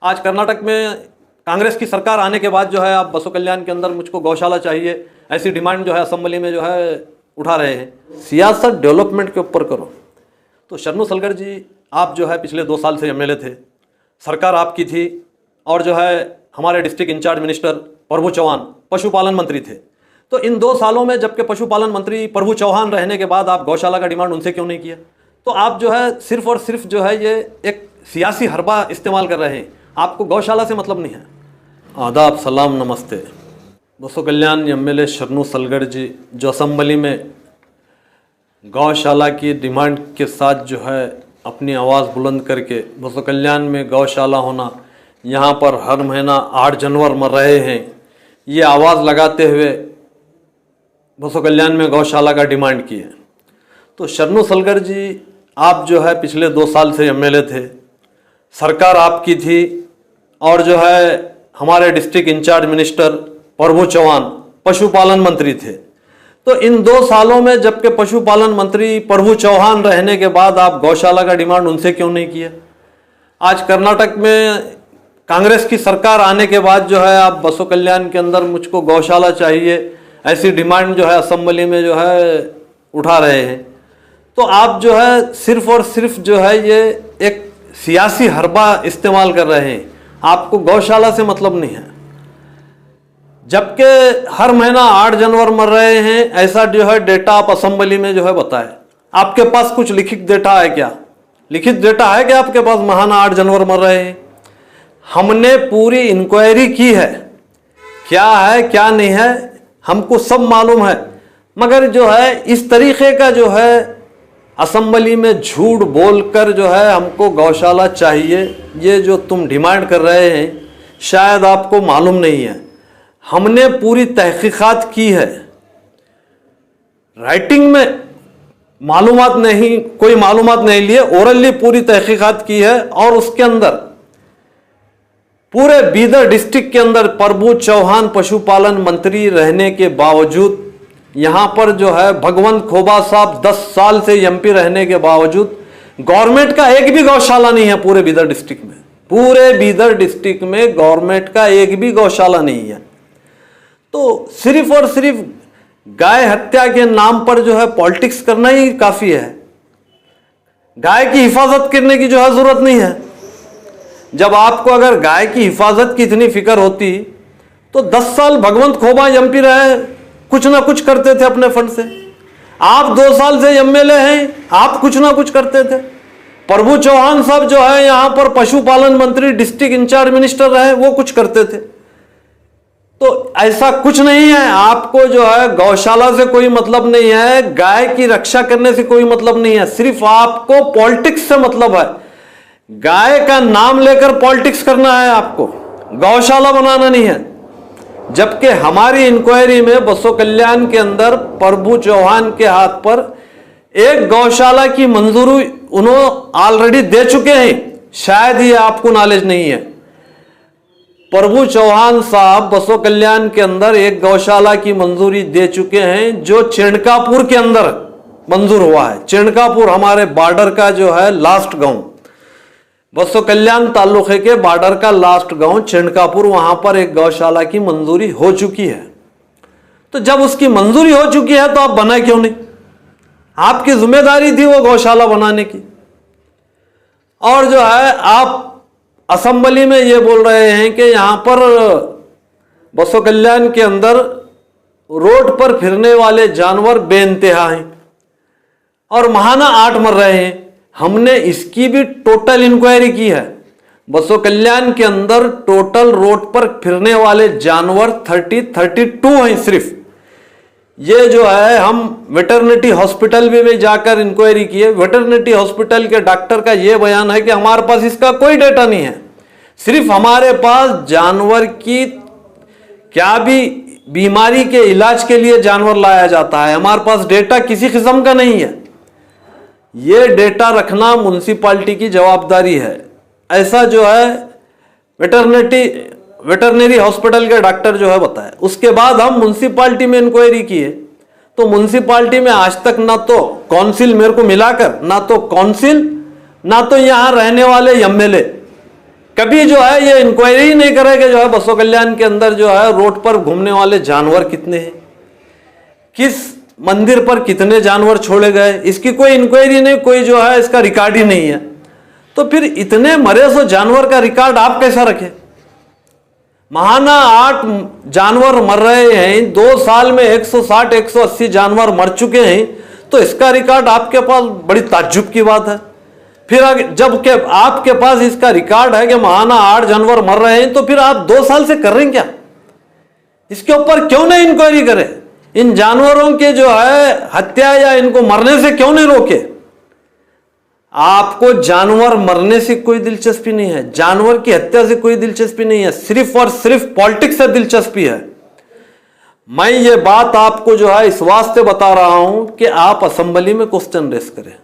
आज कर्नाटक में कांग्रेस की सरकार आने के बाद जो है आप बसो कल्याण के अंदर मुझको गौशाला चाहिए ऐसी डिमांड जो है असेंबली में जो है उठा रहे हैं। सियासत डेवलपमेंट के ऊपर करो। तो शरणु सलगर जी, आप जो है पिछले 2 साल से एमएलए थे, सरकार आपकी थी और जो है हमारे डिस्ट्रिक्ट इंचार्ज मिनिस्टर प्रभु चौहान पशुपालन मंत्री थे। तो इन 2 सालों में जबकि पशुपालन मंत्री प्रभु चौहान रहने के बाद आप गौशाला का डिमांड उनसे क्यों नहीं किया? तो आप जो है सिर्फ और सिर्फ जो है ये एक सियासी हरबा इस्तेमाल कर रहे हैं, आपको गौशाला से मतलब नहीं है। आदाब, सलाम, नमस्ते। बसो कल्याण एमएलए शरणु सलगर जी जो असेंबली में गौशाला की डिमांड के साथ जो है अपनी आवाज़ बुलंद करके बसो कल्याण में गौशाला होना, यहाँ पर हर महीना 8 जानवर मर रहे हैं, ये आवाज़ लगाते हुए बसो कल्याण में गौशाला का डिमांड की है। तो शरणु सलगर जी, आप जो है पिछले 2 साल से एमएलए थे, सरकार आपकी थी और जो है हमारे डिस्ट्रिक्ट इंचार्ज मिनिस्टर प्रभु चौहान पशुपालन मंत्री थे। तो इन 2 सालों में जबकि पशुपालन मंत्री प्रभु चौहान रहने के बाद आप गौशाला का डिमांड उनसे क्यों नहीं किया? आज कर्नाटक में कांग्रेस की सरकार आने के बाद जो है आप बसो कल्याण के अंदर मुझको गौशाला चाहिए ऐसी डिमांड जो है असेंबली में जो है उठा रहे हैं। तो आप जो है सिर्फ और सिर्फ जो है ये एक सियासी हरबा इस्तेमाल कर रहे हैं, आपको गौशाला से मतलब नहीं है। जबकि हर महीना 8 जानवर मर रहे हैं, ऐसा जो है डेटा आप असेंबली में जो है बताए। आपके पास कुछ लिखित डेटा है क्या? लिखित डेटा है क्या आपके पास? महाना 8 जानवर मर रहे हैं। हमने पूरी इंक्वायरी की है, क्या है क्या नहीं है हमको सब मालूम है, मगर जो है इस तरीके का जो है असेंबली में झूठ बोलकर जो है हमको गौशाला चाहिए, ये जो तुम डिमांड कर रहे हैं शायद आपको मालूम नहीं है। हमने पूरी तहकीकात की है, राइटिंग में मालूमात नहीं, कोई मालूमात नहीं लिए, ओरली पूरी तहकीकात की है। और उसके अंदर पूरे बीदर डिस्ट्रिक्ट के अंदर प्रभु चौहान पशुपालन मंत्री रहने के बावजूद, यहाँ पर जो है भगवंत खोबा साहब 10 साल से एमपी रहने के बावजूद गवर्नमेंट का एक भी गौशाला नहीं है पूरे बीदर डिस्ट्रिक्ट में। पूरे बीदर डिस्ट्रिक्ट में गवर्नमेंट का एक भी गौशाला नहीं है। तो सिर्फ और सिर्फ गाय हत्या के नाम पर जो है पॉलिटिक्स करना ही काफी है। गाय की हिफाजत करने की जो है जरूरत नहीं है। जब आपको अगर गाय की हिफाजत की इतनी फिक्र होती तो 10 साल भगवंत खोबा एमपी रहे, कुछ ना कुछ करते थे अपने फंड से। आप 2 साल से एमएलए हैं, आप कुछ ना कुछ करते थे। प्रभु चौहान साहब जो है यहां पर पशुपालन मंत्री डिस्ट्रिक्ट इंचार्ज मिनिस्टर रहे, वो कुछ करते थे। तो ऐसा कुछ नहीं है, आपको जो है गौशाला से कोई मतलब नहीं है, गाय की रक्षा करने से कोई मतलब नहीं है, सिर्फ आपको पॉलिटिक्स से मतलब है। गाय का नाम लेकर पॉलिटिक्स करना है आपको, गौशाला बनाना नहीं है। जबकि हमारी इंक्वायरी में बसो कल्याण के अंदर प्रभु चौहान के हाथ पर एक गौशाला की मंजूरी उन्होंने ऑलरेडी दे चुके हैं, शायद ये आपको नॉलेज नहीं है। प्रभु चौहान साहब बसो कल्याण के अंदर एक गौशाला की मंजूरी दे चुके हैं जो चिणकापुर के अंदर मंजूर हुआ है। चिणकापुर हमारे बॉर्डर का जो है लास्ट गांव, बसो कल्याण तालुके के बॉर्डर का लास्ट गांव चिणकापुर, वहां पर एक गौशाला की मंजूरी हो चुकी है। तो जब उसकी मंजूरी हो चुकी है तो आप बनाए क्यों नहीं? आपकी जिम्मेदारी थी वो गौशाला बनाने की। और जो है आप असेंबली में ये बोल रहे हैं कि यहां पर बसो कल्याण के अंदर रोड पर फिरने वाले जानवर बेइंतहा हैं और महाना 8 मर रहे हैं। हमने इसकी भी टोटल इंक्वायरी की है। बसो कल्याण के अंदर टोटल रोड पर फिरने वाले जानवर 32 हैं सिर्फ। ये जो है हम वेटरनिटी हॉस्पिटल में भी जाकर इंक्वायरी किए। वेटरनिटी हॉस्पिटल के डॉक्टर का ये बयान है कि हमारे पास इसका कोई डेटा नहीं है, सिर्फ हमारे पास जानवर की क्या भी बीमारी के इलाज के लिए जानवर लाया जाता है, हमारे पास डेटा किसी किस्म का नहीं है। ये डेटा रखना म्युनिसिपालिटी की जवाबदारी है, ऐसा जो है वेटरनरी हॉस्पिटल के डॉक्टर जो है बताया। उसके बाद हम म्युनिसिपालिटी में इंक्वायरी किए तो म्युनिसिपालिटी में आज तक ना तो काउंसिल मेरे को मिलाकर, ना तो काउंसिल ना तो यहाँ रहने वाले एमएलए कभी जो है ये इंक्वायरी ही नहीं करे कि जो है बसों कल्याण के अंदर जो है रोड पर घूमने वाले जानवर कितने हैं, किस मंदिर पर कितने जानवर छोड़े गए, इसकी कोई इंक्वायरी नहीं, कोई जो है इसका रिकॉर्ड ही नहीं है। तो फिर इतने मरे सो जानवर का रिकॉर्ड आप कैसा रखें? महाना 8 जानवर मर रहे हैं, 2 साल में 160-180 जानवर मर चुके हैं, तो इसका रिकॉर्ड आपके पास बड़ी ताज्जुब की बात है। फिर जब के आपके पास इसका रिकॉर्ड है कि महाना 8 जानवर मर रहे हैं, तो फिर आप 2 साल से कर रहे हैं क्या? इसके ऊपर क्यों नहीं इंक्वायरी करें? इन जानवरों के जो है हत्या या इनको मरने से क्यों नहीं रोके? आपको जानवर मरने से कोई दिलचस्पी नहीं है, जानवर की हत्या से कोई दिलचस्पी नहीं है, सिर्फ और सिर्फ पॉलिटिक्स से दिलचस्पी है। मैं ये बात आपको जो है इस वास्ते बता रहा हूं कि आप असेंबली में क्वेश्चन रेस करें।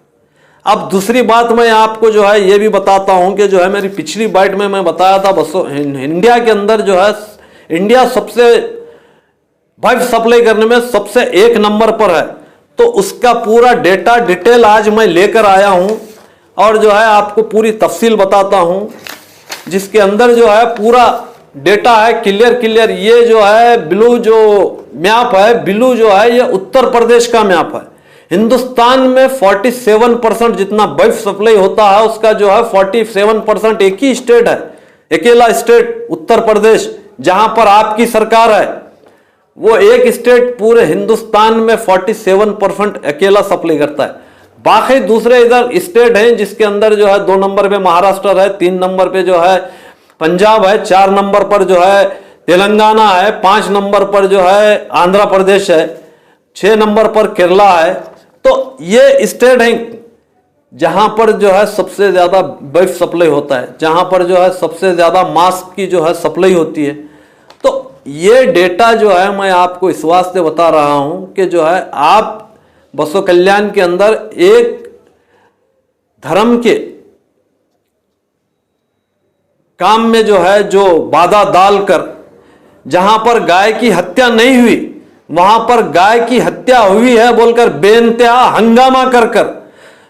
अब दूसरी बात मैं आपको जो है ये भी बताता हूं कि जो है मेरी पिछली बाइट में मैं बताया था बसों इंडिया के अंदर जो है इंडिया सबसे बल्ब सप्लाई करने में सबसे 1 नंबर पर है, तो उसका पूरा डेटा डिटेल आज मैं लेकर आया हूं और जो है आपको पूरी तफसील बताता हूं, जिसके अंदर जो है पूरा डेटा है क्लियर। ये जो है ब्लू जो मैप है, ब्लू जो है ये उत्तर प्रदेश का मैप है। हिंदुस्तान में 47% जितना बल्ब सप्लाई होता है उसका जो है 47% एक ही स्टेट है, अकेला स्टेट उत्तर प्रदेश, जहां पर आपकी सरकार है। वो एक स्टेट पूरे हिंदुस्तान में 47% अकेला सप्लाई करता है। बाकी दूसरे इधर स्टेट हैं जिसके अंदर जो है 2 नंबर पे महाराष्ट्र है, 3 नंबर पे जो है पंजाब है, 4 नंबर पर जो है तेलंगाना है, 5 नंबर पर जो है आंध्र प्रदेश है, 6 नंबर पर केरला है। तो ये स्टेट हैं जहां पर जो है सबसे ज्यादा बल्ब सप्लाई होता है, जहां पर जो है सबसे ज्यादा मास्क की जो है सप्लाई होती है। तो ये डेटा जो है मैं आपको इस वास्ते बता रहा हूं कि जो है आप बसों कल्याण के अंदर एक धर्म के काम में जो है जो बाधा डालकर, जहां पर गाय की हत्या नहीं हुई वहां पर गाय की हत्या हुई है बोलकर बेइंतहा हंगामा कर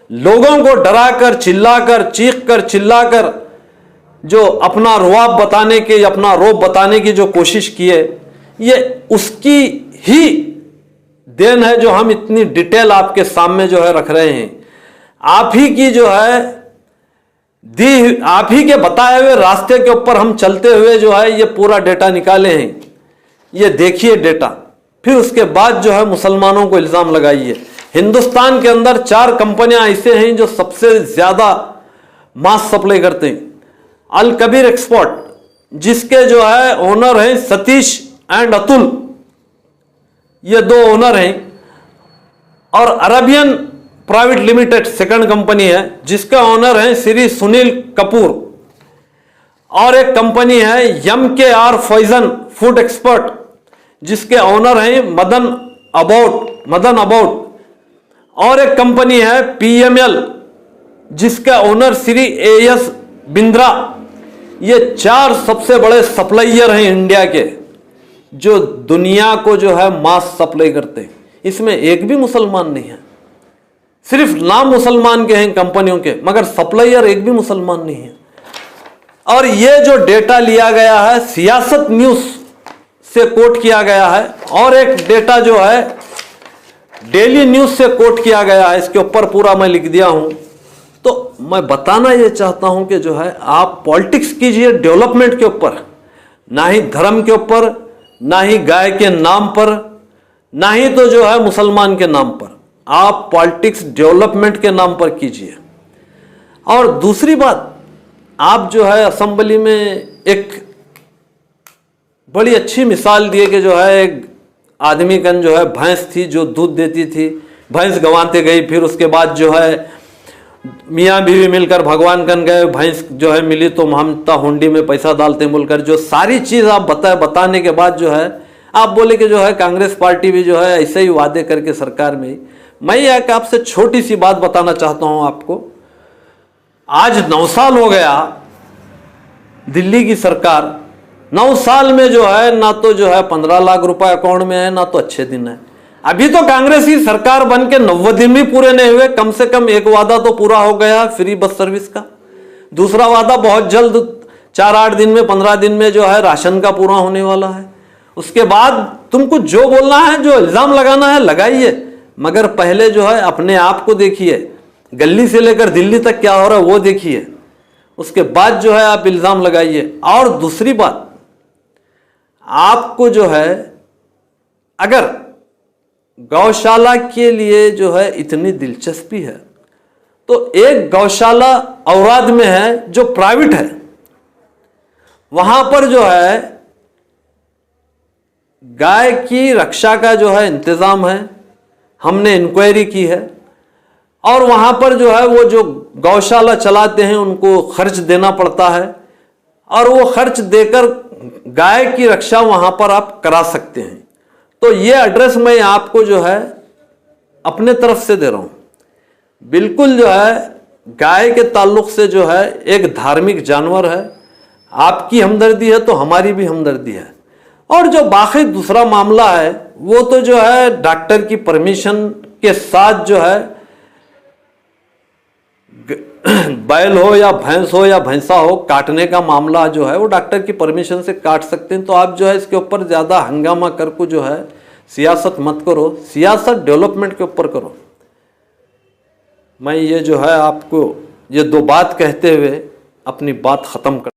लोगों को डराकर चिल्लाकर चीख कर चिल्लाकर जो अपना रुआब बताने के, अपना रोब बताने की जो कोशिश की है, ये उसकी ही देन है जो हम इतनी डिटेल आपके सामने जो है रख रहे हैं। आप ही की जो है आप ही के बताए हुए रास्ते के ऊपर हम चलते हुए जो है ये पूरा डेटा निकाले हैं। ये देखिए डेटा, फिर उसके बाद जो है मुसलमानों को इल्जाम लगाइए। हिंदुस्तान के अंदर 4 कंपनियां ऐसे हैं जो सबसे ज्यादा मास सप्लाई करते हैं। अल कबीर एक्सपोर्ट, जिसके जो है ओनर हैं सतीश एंड अतुल, ये 2 ओनर हैं, और Arabian private limited second company है जिसका ओनर है श्री सुनील कपूर, और एक कंपनी है MKR फॉइजन फूड एक्सपर्ट जिसके ओनर हैं मदन अबाउट, और एक कंपनी है PML जिसका ओनर श्री AS बिंद्रा। ये 4 सबसे बड़े सप्लायर हैं इंडिया के जो दुनिया को जो है मास सप्लाई करते हैं। इसमें एक भी मुसलमान नहीं है, सिर्फ नाम मुसलमान के हैं कंपनियों के, मगर सप्लायर एक भी मुसलमान नहीं है। और ये जो डेटा लिया गया है सियासत न्यूज से कोट किया गया है, और एक डेटा जो है डेली न्यूज से कोट किया गया है, इसके ऊपर पूरा मैं लिख दिया हूं। तो मैं बताना ये चाहता हूं कि जो है आप पॉलिटिक्स कीजिए डेवलपमेंट के ऊपर, ना ही धर्म के ऊपर, ना ही गाय के नाम पर, ना ही तो जो है मुसलमान के नाम पर। आप पॉलिटिक्स डेवलपमेंट के नाम पर कीजिए। और दूसरी बात, आप जो है असेंबली में एक बड़ी अच्छी मिसाल दिए कि जो है एक आदमी कन जो है भैंस थी जो दूध देती थी, भैंस गंवाते गई, फिर उसके बाद जो है मियाँ बीवी मिलकर भगवान कन गए, भैंस जो है मिली तो हम हुंडी में पैसा डालते बोलकर जो सारी चीज़ आप बताने के बाद जो है आप बोले कि जो है कांग्रेस पार्टी भी जो है ऐसे ही वादे करके सरकार में। मैं एक आपसे छोटी सी बात बताना चाहता हूं आपको। आज 9 साल हो गया दिल्ली की सरकार, 9 साल में जो है ना तो जो है 15 लाख रुपए अकाउंट में है, ना तो अच्छे दिन है। अभी तो कांग्रेस की सरकार बन के 90 दिन भी पूरे नहीं हुए, कम से कम एक वादा तो पूरा हो गया फ्री बस सर्विस का। दूसरा वादा बहुत जल्द 4-8 दिन में 15 दिन में जो है राशन का पूरा होने वाला है। उसके बाद तुमको जो बोलना है, जो इल्ज़ाम लगाना है लगाइए, मगर पहले जो है अपने आप को देखिए, गली से लेकर दिल्ली तक क्या हो रहा है वो देखिए, उसके बाद जो है आप इल्ज़ाम लगाइए। और दूसरी बात, आपको जो है अगर गौशाला के लिए जो है इतनी दिलचस्पी है तो एक गौशाला औराद में है जो प्राइवेट है, वहां पर जो है गाय की रक्षा का जो है इंतजाम है, हमने इंक्वायरी की है, और वहां पर जो है वो जो गौशाला चलाते हैं उनको खर्च देना पड़ता है, और वो खर्च देकर गाय की रक्षा वहां पर आप करा सकते हैं। तो ये एड्रेस मैं आपको जो है अपने तरफ से दे रहा हूं। बिल्कुल जो है गाय के ताल्लुक से जो है एक धार्मिक जानवर है, आपकी हमदर्दी है तो हमारी भी हमदर्दी है। और जो बाकी दूसरा मामला है वो तो जो है डॉक्टर की परमिशन के साथ जो है बैल हो या भैंस हो या भैंसा हो, काटने का मामला जो है वो डॉक्टर की परमिशन से काट सकते हैं। तो आप जो है इसके ऊपर ज़्यादा हंगामा कर को जो है सियासत मत करो, सियासत डेवलपमेंट के ऊपर करो। मैं ये जो है आपको ये 2 बात कहते हुए अपनी बात ख़त्म कर